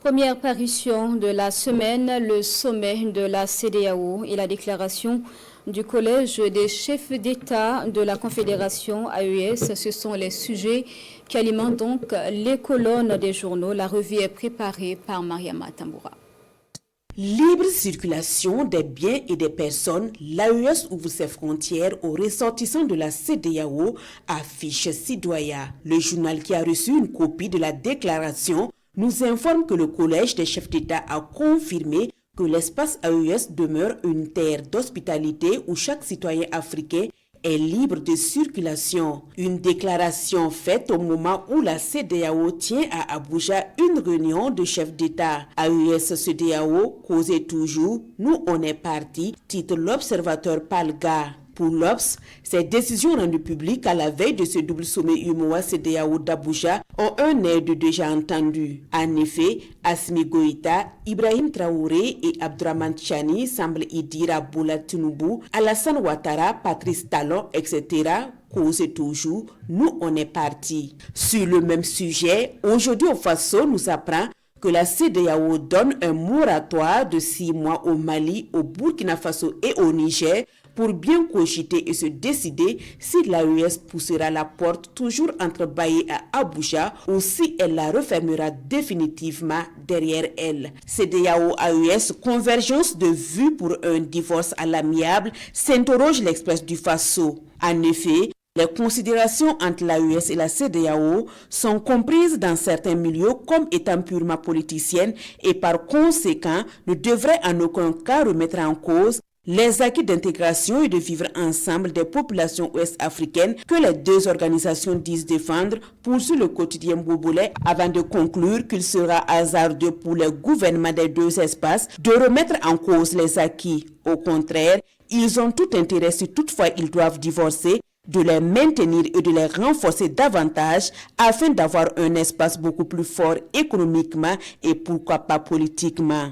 Première parution de la semaine, le sommet de la CEDEAO et la déclaration du Collège des chefs d'État de la Confédération AES. Ce sont les sujets qui alimentent donc les colonnes des journaux. La revue est préparée par Mariama Tamboura. Libre circulation des biens et des personnes, l'AES ouvre ses frontières aux ressortissants de la CEDEAO, affiche Citoya. Le journal qui a reçu une copie de la déclaration nous informe que le Collège des chefs d'État a confirmé que l'espace AES demeure une terre d'hospitalité où chaque citoyen africain est libre de circulation. Une déclaration faite au moment où la CEDEAO tient à Abuja une réunion de chefs d'État. AES CEDEAO, causez toujours, nous on est parti, titre l'observateur Palga. Pour l'Obs, ces décisions rendues publiques à la veille de ce double sommet UMOA-CEDEAO d'Abuja ont un air de déjà entendu. En effet, Assimi Goïta, Ibrahim Traoré et Abdourahmane Tchani semblent y dire à Bola Tinubu, Alassane Ouattara, Patrice Talon, etc. Cause toujours, nous on est parti. Sur le même sujet, aujourd'hui au Faso nous apprend que la CEDEAO donne un moratoire de 6 mois au Mali, au Burkina Faso et au Niger pour bien cogiter et se décider si l'AES poussera la porte toujours entrebâillée à Abuja ou si elle la refermera définitivement derrière elle. CEDEAO-AES, convergence de vues pour un divorce à l'amiable, s'interroge l'Express du Faso. En effet, les considérations entre l'AES et la CEDEAO sont comprises dans certains milieux comme étant purement politiciennes et par conséquent ne devraient en aucun cas remettre en cause les acquis d'intégration et de vivre ensemble des populations ouest-africaines que les deux organisations disent défendre, poursuit le quotidien Bouboulé avant de conclure qu'il sera hasardeux pour les gouvernements des deux espaces de remettre en cause les acquis. Au contraire, ils ont tout intérêt, si toutefois ils doivent divorcer, de les maintenir et de les renforcer davantage afin d'avoir un espace beaucoup plus fort économiquement et pourquoi pas politiquement.